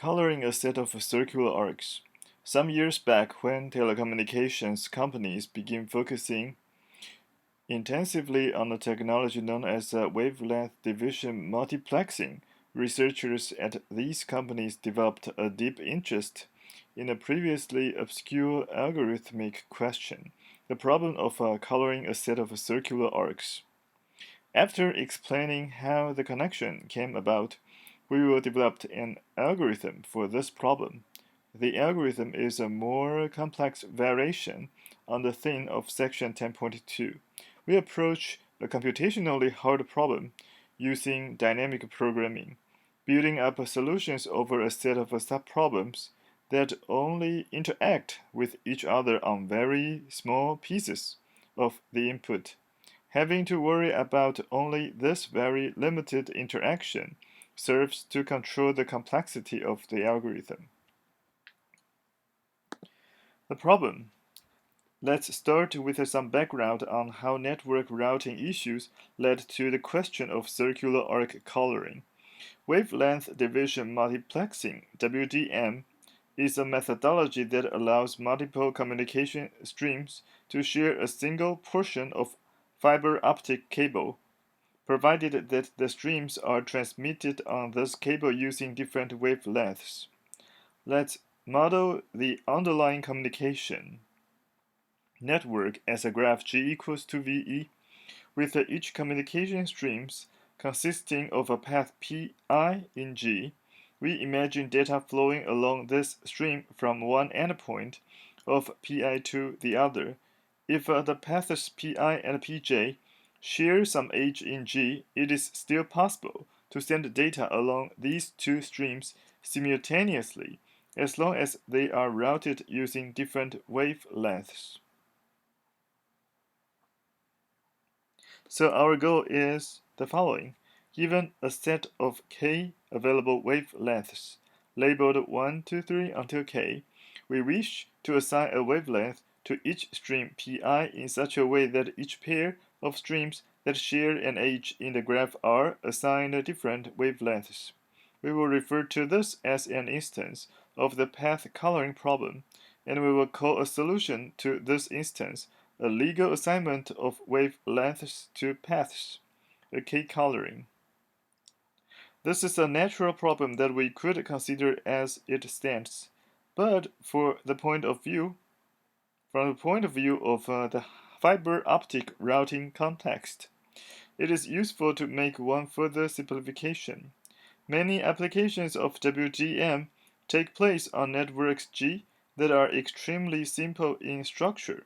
Coloring a set of circular arcs. Some years back, when telecommunications companies began focusing intensively on a technology known as wavelength division multiplexing, researchers at these companies developed a deep interest in a previously obscure algorithmic question, the problem of coloring a set of circular arcs. After explaining how the connection came about, we will develop an algorithm for this problem. The algorithm is a more complex variation on the theme of section 10.2. We approach a computationally hard problem using dynamic programming, building up solutions over a set of subproblems that only interact with each other on very small pieces of the input. Having to worry about only this very limited interaction serves to control the complexity of the algorithm. The problem. Let's start with some background on how network routing issues led to the question of circular arc coloring. Wavelength division multiplexing, WDM, is a methodology that allows multiple communication streams to share a single portion of fiber optic cable, provided that the streams are transmitted on this cable using different wavelengths. Let's model the underlying communication network as a graph G equals to VE, with each communication streams consisting of a path Pi in G. We imagine data flowing along this stream from one endpoint of Pi to the other. If the paths Pi and Pj share some edge in G, it is still possible to send data along these two streams simultaneously, as long as they are routed using different wavelengths. So our goal is the following. Given a set of k available wavelengths, labeled 1, 2, 3 until k, we wish to assign a wavelength to each stream Pi in such a way that each pair of streams that share an edge in the graph are assigned different wavelengths. We will refer to this as an instance of the path coloring problem, and we will call a solution to this instance a legal assignment of wavelengths to paths, a k-coloring. This is a natural problem that we could consider as it stands, but from the point of view of the fiber optic routing context, it is useful to make one further simplification. Many applications of WDM take place on networks G that are extremely simple in structure,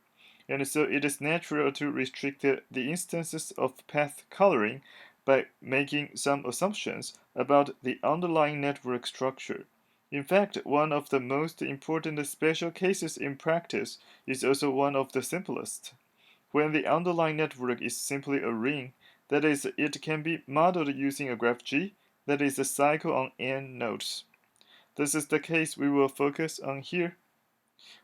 and so it is natural to restrict the instances of path coloring by making some assumptions about the underlying network structure. In fact, one of the most important special cases in practice is also one of the simplest. When the underlying network is simply a ring, that is, it can be modeled using a graph G that is a cycle on n nodes. This is the case we will focus on here.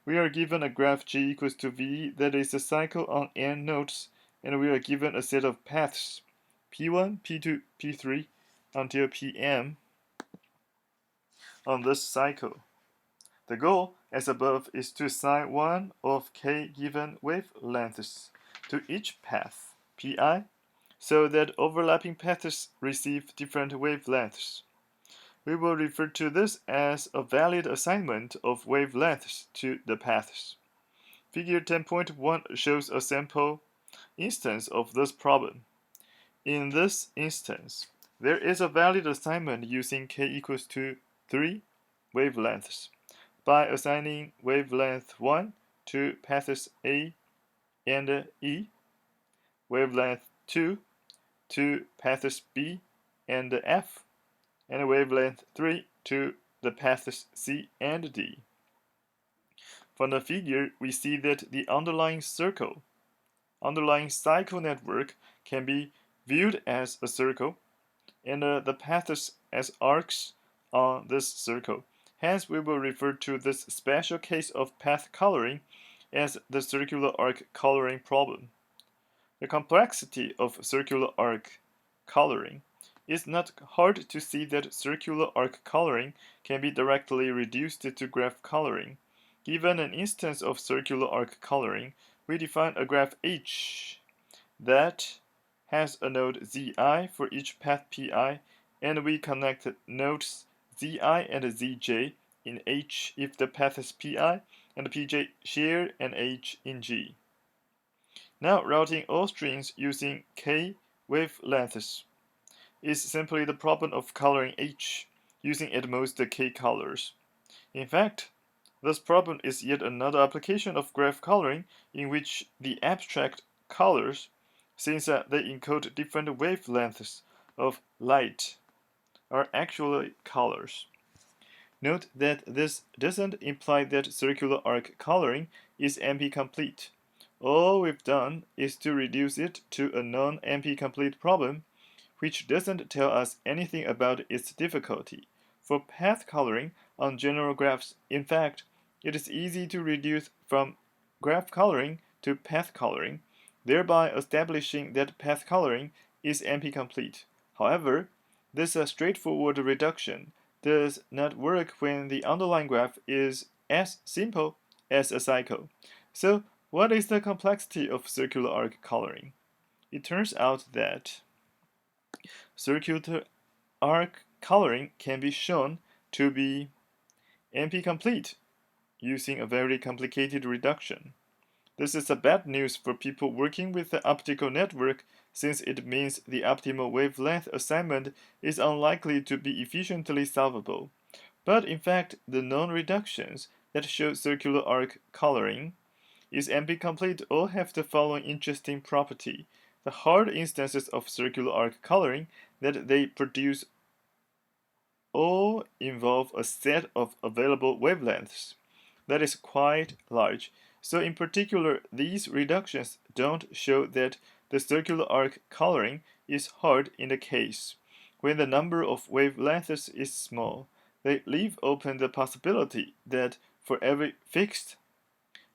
We are given a graph G equals to V that is a cycle on n nodes, and we are given a set of paths P1, P2, P3 until Pm on this cycle. The goal, as above, is to assign one of k given wavelengths to each path Pi so that overlapping paths receive different wavelengths. We will refer to this as a valid assignment of wavelengths to the paths. Figure 10.1 shows a sample instance of this problem. In this instance, there is a valid assignment using k equals to 3 wavelengths by assigning wavelength 1 to paths A and E, wavelength 2 to paths B and F, and wavelength 3 to the paths C and D. From the figure, we see that the underlying cycle network can be viewed as a circle, and the paths as arcs on this circle. Hence, we will refer to this special case of path coloring as the circular arc coloring problem. The complexity of circular arc coloring It's not hard to see that circular arc coloring can be directly reduced to graph coloring. Given an instance of circular arc coloring, we define a graph H that has a node Zi for each path Pi, and we connect nodes Zi and Zj in H if the paths Pi and Pj share an H in G. Now, routing all strings using k wavelengths is simply the problem of coloring H using at most k colors. In fact, this problem is yet another application of graph coloring in which the abstract colors, since they encode different wavelengths of light, are actually colors. Note that this doesn't imply that circular arc coloring is NP-complete. All we've done is to reduce it to a non-NP-complete problem, which doesn't tell us anything about its difficulty. For path coloring on general graphs, in fact, it is easy to reduce from graph coloring to path coloring, thereby establishing that path coloring is NP-complete. However, this straightforward reduction does not work when the underlying graph is as simple as a cycle. So, what is the complexity of circular arc coloring? It turns out that circular arc coloring can be shown to be NP-complete using a very complicated reduction. This is a bad news for people working with the optical network since it means the optimal wavelength assignment is unlikely to be efficiently solvable. But in fact, the known reductions that show circular arc coloring is NP-complete all have the following interesting property. The hard instances of circular arc coloring that they produce all involve a set of available wavelengths that is quite large. So in particular, these reductions don't show that the circular arc coloring is hard in the case when the number of wavelengths is small. They leave open the possibility that for every fixed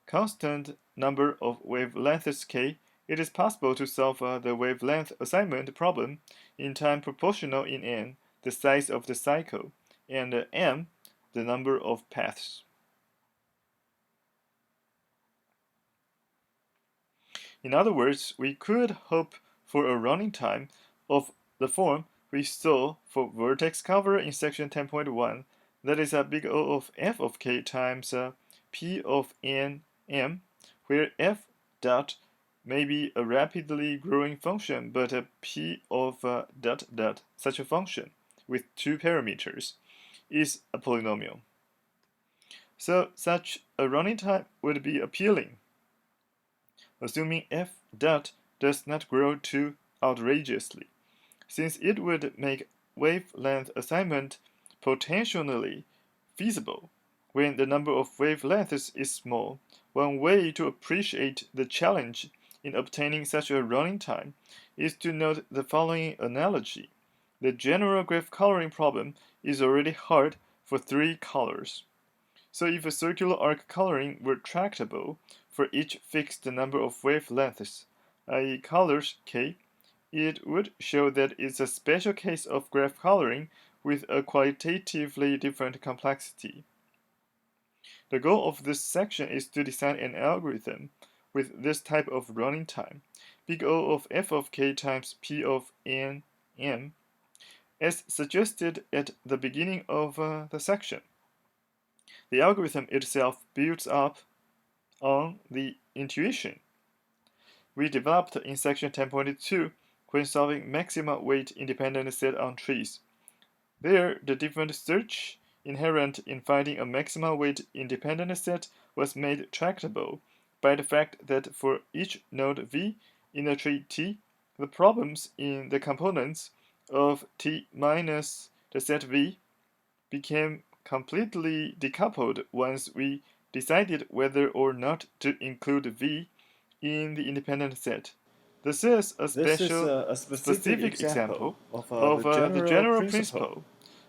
constant number of wavelengths k, it is possible to solve the wavelength assignment problem in time proportional in n, the size of the cycle, and m, the number of paths. In other words, we could hope for a running time of the form we saw for vertex cover in section 10.1, that is a big O of f of k times p of n m, where f dot may be a rapidly growing function, but a p of dot dot, such a function with two parameters, is a polynomial. So such a running time would be appealing, assuming f dot does not grow too outrageously, since it would make wavelength assignment potentially feasible when the number of wavelengths is small. One way to appreciate the challenge in obtaining such a running time is to note the following analogy. The general graph coloring problem is already hard for 3 colors. So if a circular arc coloring were tractable for each fixed number of wavelengths, i.e. colors k, it would show that it's a special case of graph coloring with a qualitatively different complexity. The goal of this section is to design an algorithm with this type of running time, big O of f of k times p of n m, as suggested at the beginning of the section. The algorithm itself builds up on the intuition we developed in section 10.2 when solving maxima weight independent set on trees. There, the different search inherent in finding a maxima weight independent set was made tractable by the fact that for each node v in a tree T, the problems in the components of T minus the set V became completely decoupled once we decided whether or not to include V in the independent set. This is a specific example of the general principle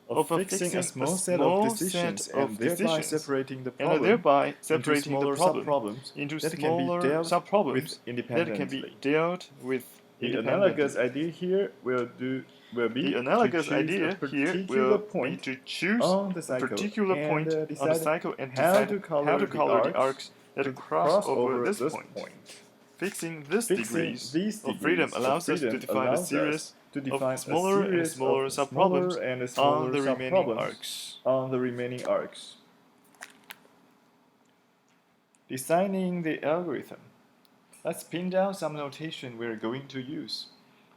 of fixing a small set of decisions and thereby separating the problem into smaller subproblems that can be dealt with independently. The analogous idea here will do will be The to analogous choose a idea here particular will be point to choose on the a cycle particular and point on the decide cycle and how decide to how to color the arcs arcs that to cross cross over over this this point. point. Fixing these Fixing degrees these of freedom degrees of allows us to freedom define a allows us series to of define a smaller and series smaller of smaller subproblems and on smaller the remaining subproblems arcs. on the remaining arcs. Designing the algorithm. Let's pin down some notation we're going to use.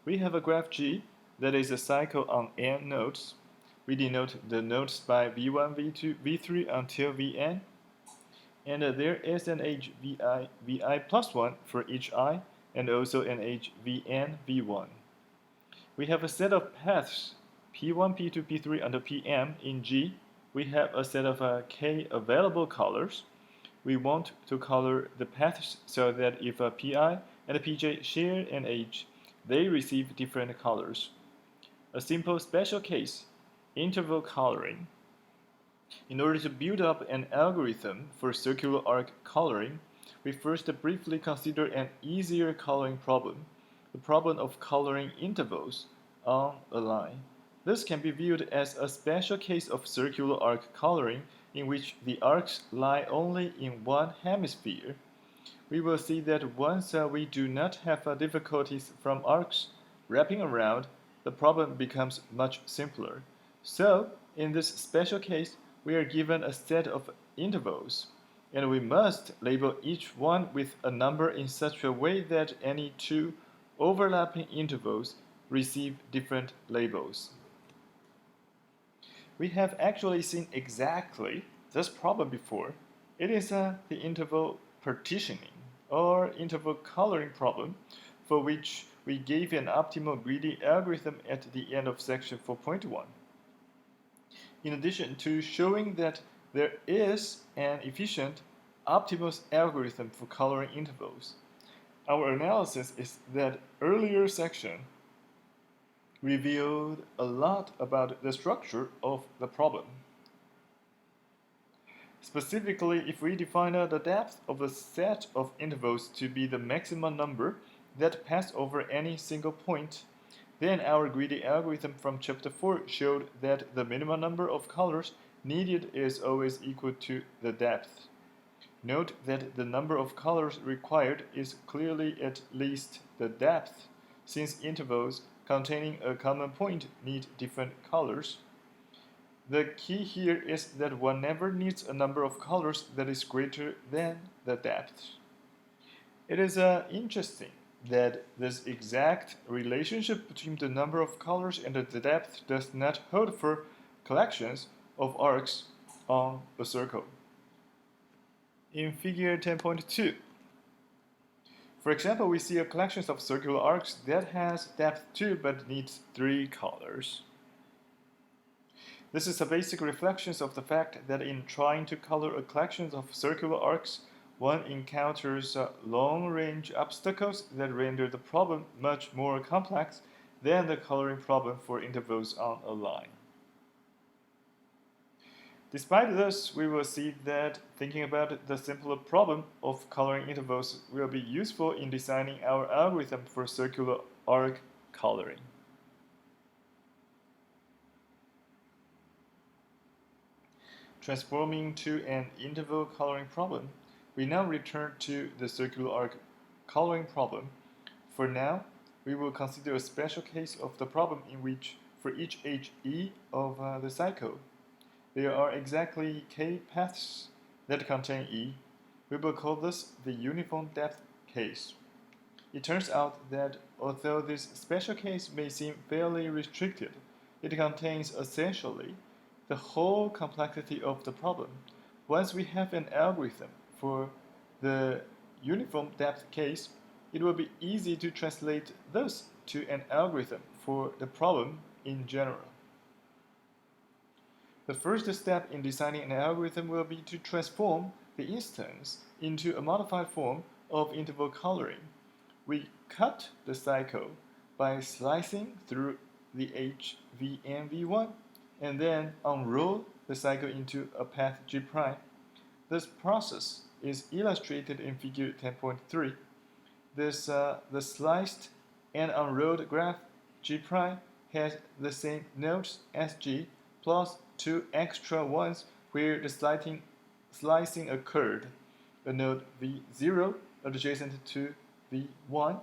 We have a graph G that is a cycle on n nodes. We denote the nodes by v1, v2, v3 until vn. And there is an edge vi plus 1 for each I, and also an edge vn v1. We have a set of paths p1, p2, p3 until pm in G. We have a set of k available colors. We want to color the paths so that if a pi and a pj share an edge, they receive different colors. A simple special case, interval coloring. In order to build up an algorithm for circular arc coloring, we first briefly consider an easier coloring problem, the problem of coloring intervals on a line. This can be viewed as a special case of circular arc coloring in which the arcs lie only in one hemisphere. We will see that once we do not have difficulties from arcs wrapping around, the problem becomes much simpler. So, in this special case, we are given a set of intervals, and we must label each one with a number in such a way that any two overlapping intervals receive different labels. We have actually seen exactly this problem before. It is the interval partitioning or interval coloring problem, for which we gave an optimal greedy algorithm at the end of section 4.1. In addition to showing that there is an efficient optimal algorithm for coloring intervals, our analysis is that earlier section revealed a lot about the structure of the problem. Specifically, if we define the depth of a set of intervals to be the maximum number that pass over any single point, then our greedy algorithm from chapter 4 showed that the minimum number of colors needed is always equal to the depth. Note that the number of colors required is clearly at least the depth, since intervals containing a common point need different colors. The key here is that one never needs a number of colors that is greater than the depth. It is interesting that this exact relationship between the number of colors and the depth does not hold for collections of arcs on a circle. In figure 10.2, for example, we see a collection of circular arcs that has depth 2 but needs 3 colors. This is a basic reflection of the fact that in trying to color a collection of circular arcs, one encounters long-range obstacles that render the problem much more complex than the coloring problem for intervals on a line. Despite this, we will see that thinking about the simpler problem of coloring intervals will be useful in designing our algorithm for circular arc coloring. Transforming to an interval coloring problem, we now return to the circular arc coloring problem. For now, we will consider a special case of the problem in which, for each edge E of the cycle, there are exactly k paths that contain E. We will call this the uniform depth case. It turns out that although this special case may seem fairly restricted, it contains essentially the whole complexity of the problem. Once we have an algorithm for the uniform depth case, it will be easy to translate this to an algorithm for the problem in general. The first step in designing an algorithm will be to transform the instance into a modified form of interval coloring. We cut the cycle by slicing through the H, V, and V1, and then unroll the cycle into a path G'. This process is illustrated in figure 10.3. The sliced and unrolled graph G' has the same nodes as G plus 2 extra ones where the slicing occurred. A node V0 adjacent to V1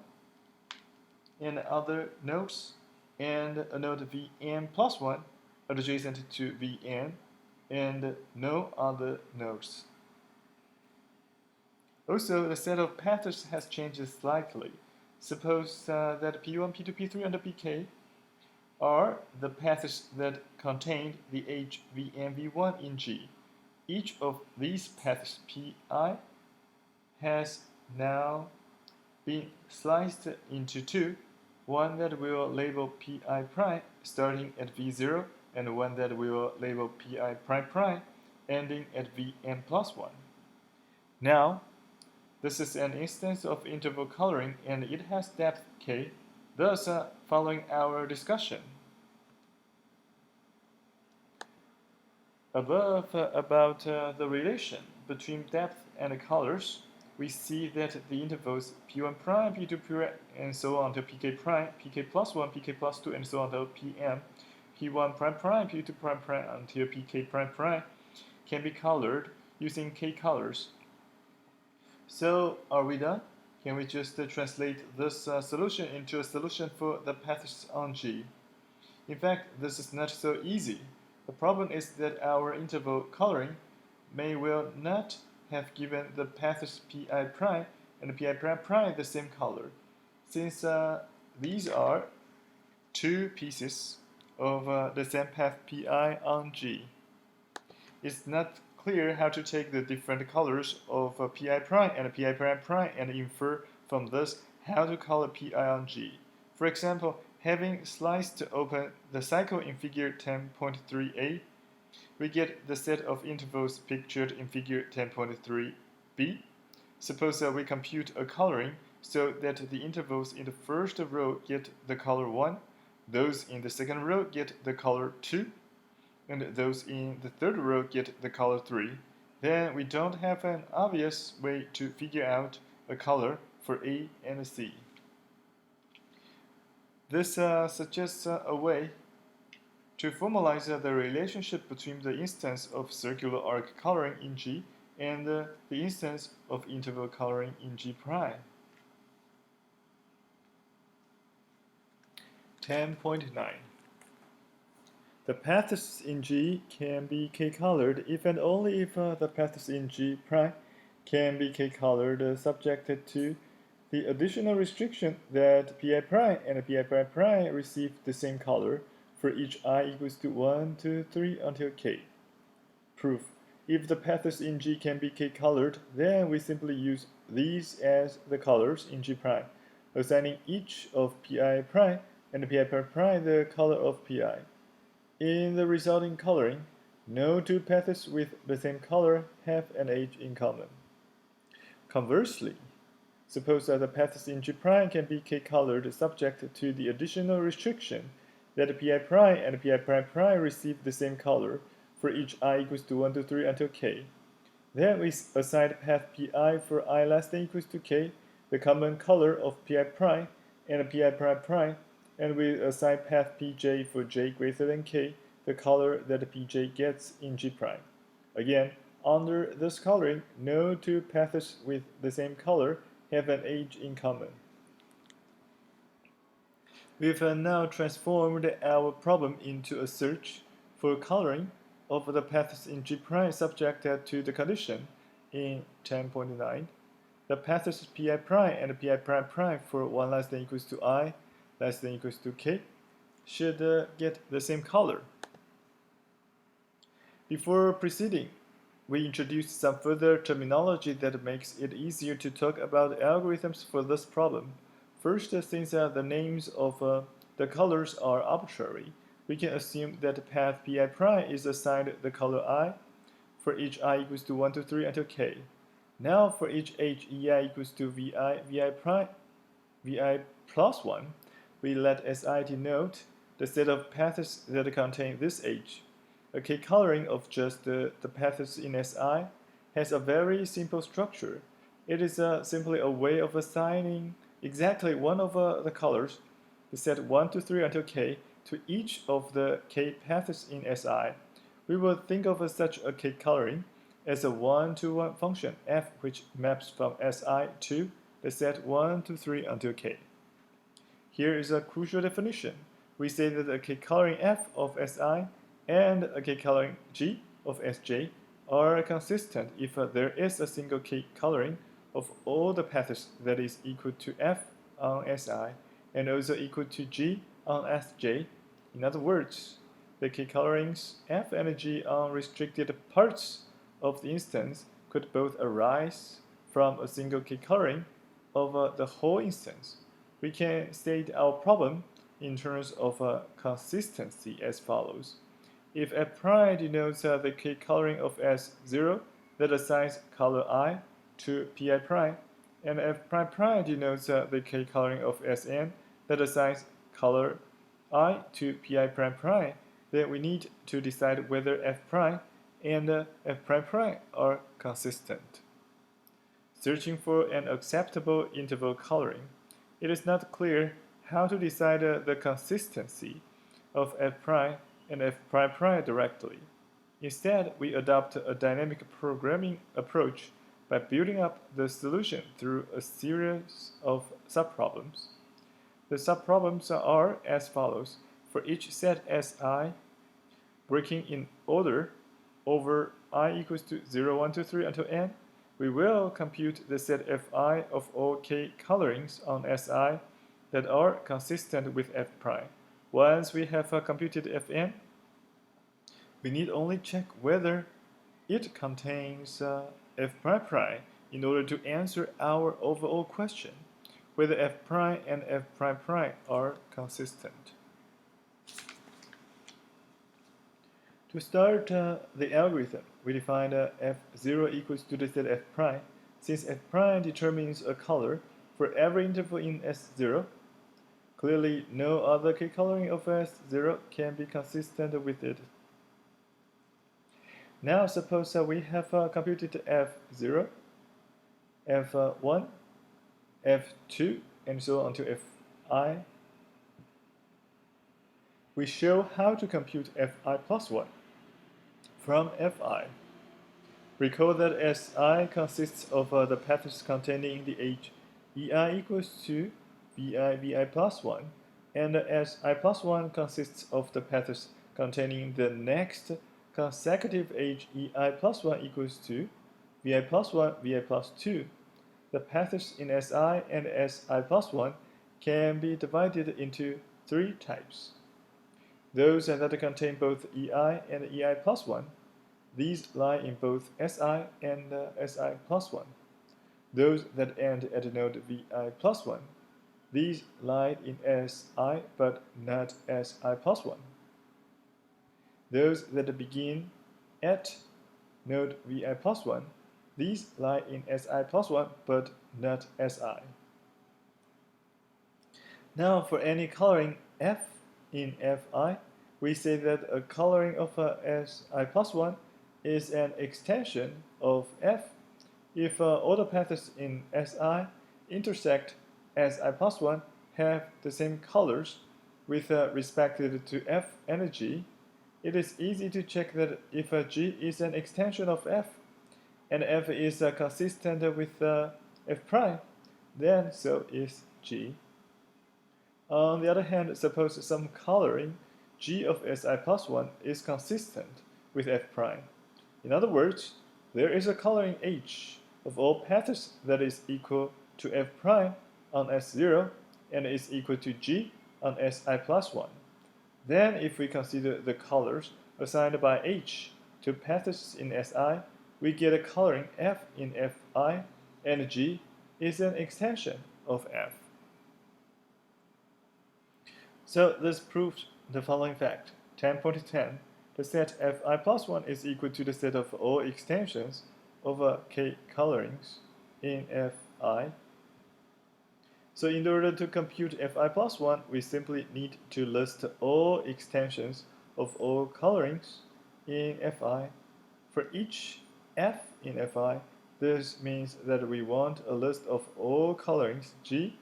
and other nodes, and a node Vn plus 1 adjacent to Vn and no other nodes. Also, the set of paths has changed slightly. Suppose that P1, P2, P3, and Pk are the paths that contain the edge Vn, V1 in G. Each of these paths Pi has now been sliced into two, one that we will label Pi prime starting at V0 and one that we will label Pi prime prime ending at Vn plus 1. Now, this is an instance of interval coloring and it has depth k, thus following our discussion above about the relation between depth and colors, we see that the intervals p1 prime, p2 prime, and so on to pk prime, pk plus 1, pk plus 2, and so on to pm, p1 prime prime, p2 prime prime until pk prime prime can be colored using k colors. So are we done? Can we just translate this solution into a solution for the paths on G? In fact, this is not so easy. The problem is that our interval coloring may well not have given the paths Pi prime and Pi prime prime the same color, since these are two pieces of the same path Pi on G. It's not clear how to take the different colors of Pi prime and Pi prime prime and infer from this how to color Pi on G. For example, having sliced open the cycle in figure 10.3a, we get the set of intervals pictured in figure 10.3b. Suppose we compute a coloring so that the intervals in the first row get the color 1, those in the second row get the color 2, and those in the third row get the color 3, then we don't have an obvious way to figure out a color for A and C. This suggests a way to formalize the relationship between the instance of circular arc coloring in G and the instance of interval coloring in G prime. 10.9. The paths in G can be k-colored if and only if the paths in G prime can be k-colored subjected to the additional restriction that Pi prime and Pi prime prime receive the same color for each I equals to 1, 2, 3 until k. Proof. If the paths in G can be k-colored, then we simply use these as the colors in G prime, assigning each of Pi prime and Pi prime prime the color of Pi. In the resulting coloring, no two paths with the same color have an edge in common. Conversely, suppose that the paths in G prime can be k-colored subject to the additional restriction that Pi prime and Pi prime prime receive the same color for each I equals to 1 to 3 until k. Then we assign path Pi for I less than equals to k the common color of Pi prime and Pi prime prime, and we assign path Pj for j greater than k the color that Pj gets in G prime. Again, under this coloring, no two paths with the same color have an edge in common. We've now transformed our problem into a search for coloring of the paths in G prime subjected to the condition in 10.9. The paths Pi prime and Pi prime prime for 1 less than equals to I less than equals to k should get the same color. Before proceeding, we introduce some further terminology that makes it easier to talk about algorithms for this problem. First, since the names of the colors are arbitrary, we can assume that path Pi prime is assigned the color I for each I equals to 1 to 3 until k. Now for each h ei equals to vi prime, vi plus 1, we let Si denote the set of paths that contain this h. A k-coloring of just the paths in Si has a very simple structure. It is simply a way of assigning exactly one of the colors, the set 1 to 3 until k, to each of the k paths in Si, we will think of such a k coloring as a one-to-one function f which maps from Si to the set 1 to 3 until k. Here is a crucial definition. We say that a k-coloring f of Si and a k-coloring g of Sj are consistent if there is a single k-coloring of all the paths that is equal to f on Si and also equal to g on Sj. In other words, the k-colorings f and g on restricted parts of the instance could both arise from a single k-coloring of the whole instance. We can state our problem in terms of consistency as follows. If f prime denotes the k-coloring of S0 that assigns color I to pi prime, and f prime prime denotes the k-coloring of Sn that assigns color I to pi prime prime, then we need to decide whether f prime and f prime prime are consistent. Searching for an acceptable interval coloring, it is not clear how to decide the consistency of f prime and f prime prime directly. Instead, we adopt a dynamic programming approach by building up the solution through a series of subproblems. The subproblems are as follows. For each set Si, breaking in order over I equals to 0, 1, 2, 3 until n, we will compute the set Fi of all k colorings on Si that are consistent with f prime. Once we have computed Fn, we need only check whether it contains f prime prime in order to answer our overall question, whether f prime and f prime prime are consistent. To start the algorithm, we define f0 equals to the set f prime. Since f prime determines a color for every interval in S0, clearly no other k-coloring of S0 can be consistent with it. Now suppose we have computed f0, f1, f2, and so on to fi. We show how to compute fi plus 1 from fi. Recall that Si consists of the paths containing the age ei equals to vi plus 1, and Si plus 1 consists of the paths containing the next consecutive age ei plus 1 equals to vi plus 1, vi plus 2. The paths in Si and Si plus 1 can be divided into three types. Those that contain both ei and ei plus 1, these lie in both Si and Si plus 1. Those that end at node Vi plus 1, these lie in Si but not Si plus 1. Those that begin at node Vi plus 1, these lie in Si plus 1 but not Si. Now for any coloring F in Fi, we say that a coloring of Si plus 1 is an extension of F if all the paths in Si intersect Si plus 1 have the same colors with respect to F and G. It is easy to check that if G is an extension of F and F is consistent with F prime, then so is G. On the other hand, suppose some coloring G of Si plus 1 is consistent with F prime. In other words, there is a coloring H of all paths that is equal to F prime on S0 and is equal to G on Si plus 1. Then if we consider the colors assigned by H to paths in Si, we get a coloring F in Fi, and G is an extension of F. So this proves the following fact. 10.10. The set Fi plus 1 is equal to the set of all extensions of k colorings in Fi. So in order to compute Fi plus 1, we simply need to list all extensions of all colorings in Fi. For each F in Fi, this means that we want a list of all colorings G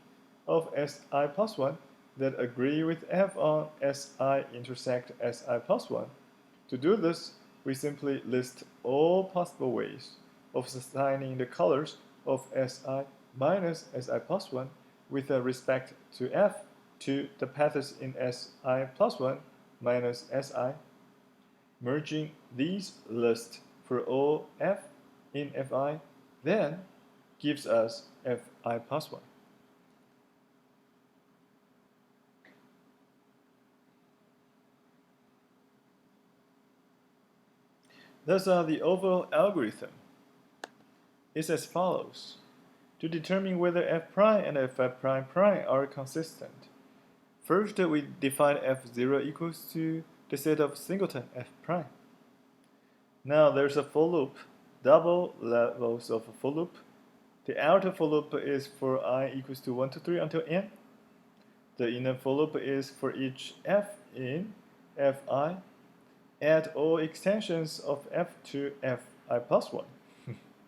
of Si plus 1 that agree with f on Si intersect Si plus 1. To do this, we simply list all possible ways of assigning the colors of Si minus Si plus 1 with respect to f to the paths in Si plus 1 minus Si. Merging these lists for all f in Fi then gives us Fi plus 1. Thus, the overall algorithm is as follows. To determine whether f prime and f prime prime are consistent, first we define f0 equals to the set of singleton f prime. Now there's a for loop, double levels of a for loop. The outer for loop is for I equals to 1 to 3 until n. The inner for loop is for each f in fi at all extensions of f to fi plus 1.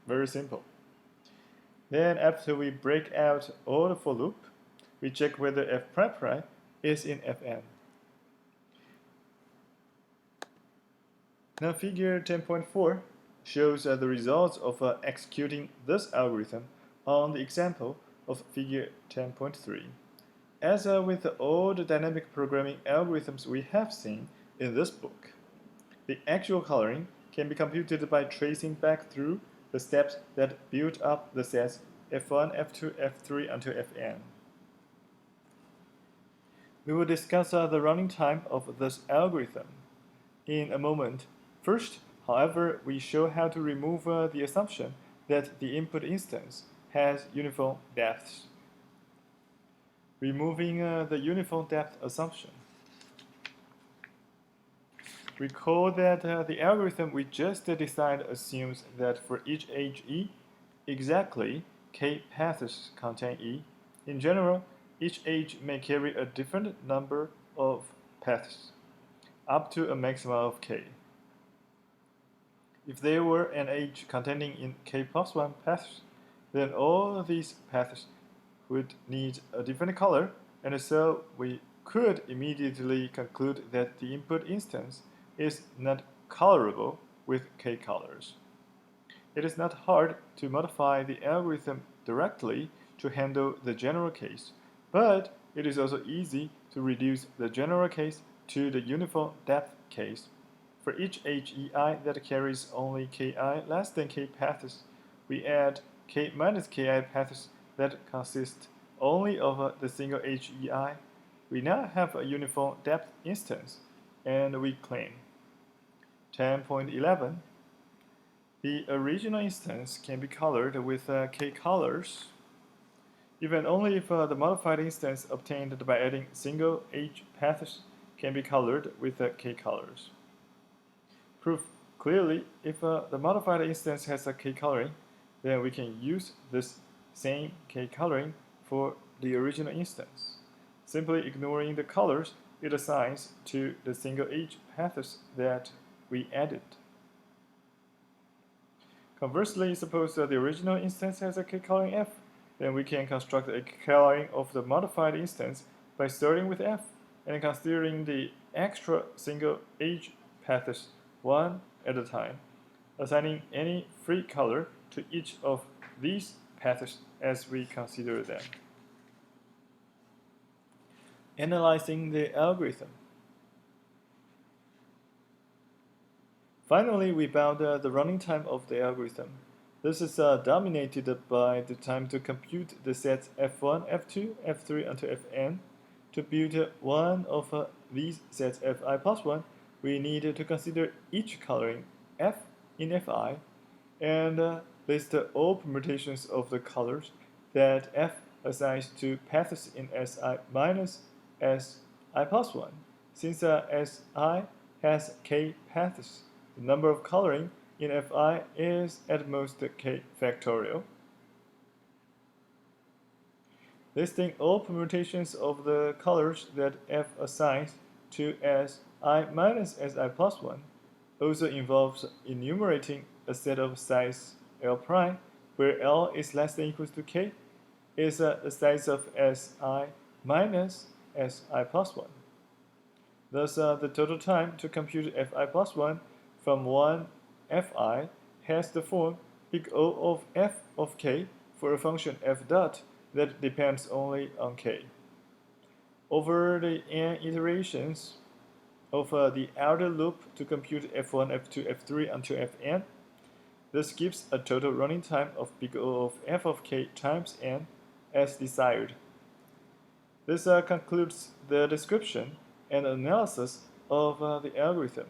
Very simple. Then after we break out all the for loop, we check whether f prime prime is in Fn. Now figure 10.4 shows the results of executing this algorithm on the example of figure 10.3. As with all the dynamic programming algorithms we have seen in this book, the actual coloring can be computed by tracing back through the steps that build up the sets f1, f2, f3 until fn. We will discuss the running time of this algorithm in a moment. First, however, we show how to remove the assumption that the input instance has uniform depths. Removing the uniform depth assumption. Recall that the algorithm we just designed assumes that for each edge E, exactly k paths contain E. In general, each edge may carry a different number of paths, up to a maximum of k. If there were an edge containing in k plus 1 paths, then all of these paths would need a different color, and so we could immediately conclude that the input instance is not colorable with k colors. It is not hard to modify the algorithm directly to handle the general case, but it is also easy to reduce the general case to the uniform depth case. For each HEI that carries only ki less than k paths, we add k minus ki paths that consist only of the single HEI. We now have a uniform depth instance, and we claim 10.11. The original instance can be colored with k colors, even only if the modified instance obtained by adding single H paths can be colored with k colors. Proof clearly, if the modified instance has a k coloring, then we can use this same k coloring for the original instance, simply ignoring the colors it assigns to the single H paths that we added. Conversely, suppose that the original instance has a k coloring f, then we can construct a coloring of the modified instance by starting with f and considering the extra single H paths one at a time, assigning any free color to each of these paths as we consider them. Analyzing the algorithm. Finally, we bound the running time of the algorithm. This is dominated by the time to compute the sets f1, f2, f3 until fn. To build one of these sets fi plus 1, we need to consider each coloring f in fi and list all permutations of the colors that f assigns to paths in si minus si plus 1. Since si has k paths, the number of coloring in fi is at most k factorial. Listing all permutations of the colors that f assigns to si minus si plus 1 also involves enumerating a set of size L prime, where L is less than or equal to k, is the size of si minus Si plus 1. Thus, the total time to compute Fi plus 1 from one Fi has the form big O of f of k for a function f dot that depends only on k. Over the n iterations of the outer loop to compute f1, f2, f3 until fn, this gives a total running time of big O of f of k times n as desired. This concludes the description and analysis of the algorithm.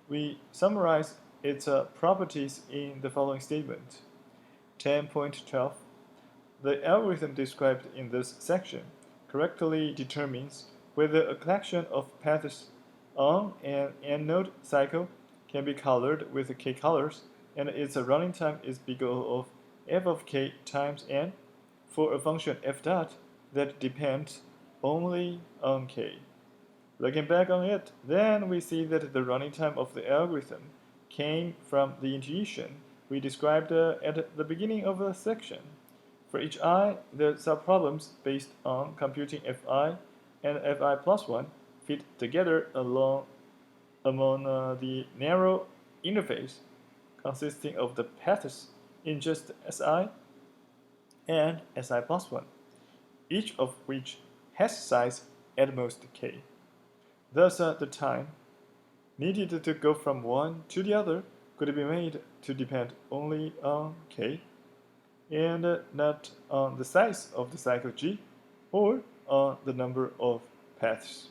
We summarize its properties in the following statement. 10.12. The algorithm described in this section correctly determines whether a collection of paths on an n-node cycle can be colored with k colors, and its running time is big O of f of k times n for a function f dot that depends only on k. Looking back on it, then we see that the running time of the algorithm came from the intuition we described at the beginning of the section. For each I, the subproblems based on computing Fi and Fi plus 1 fit together among the narrow interface consisting of the paths in just Si and Si plus 1, each of which has size at most k. Thus, the time needed to go from one to the other could be made to depend only on k, and not on the size of the cycle G or on the number of paths.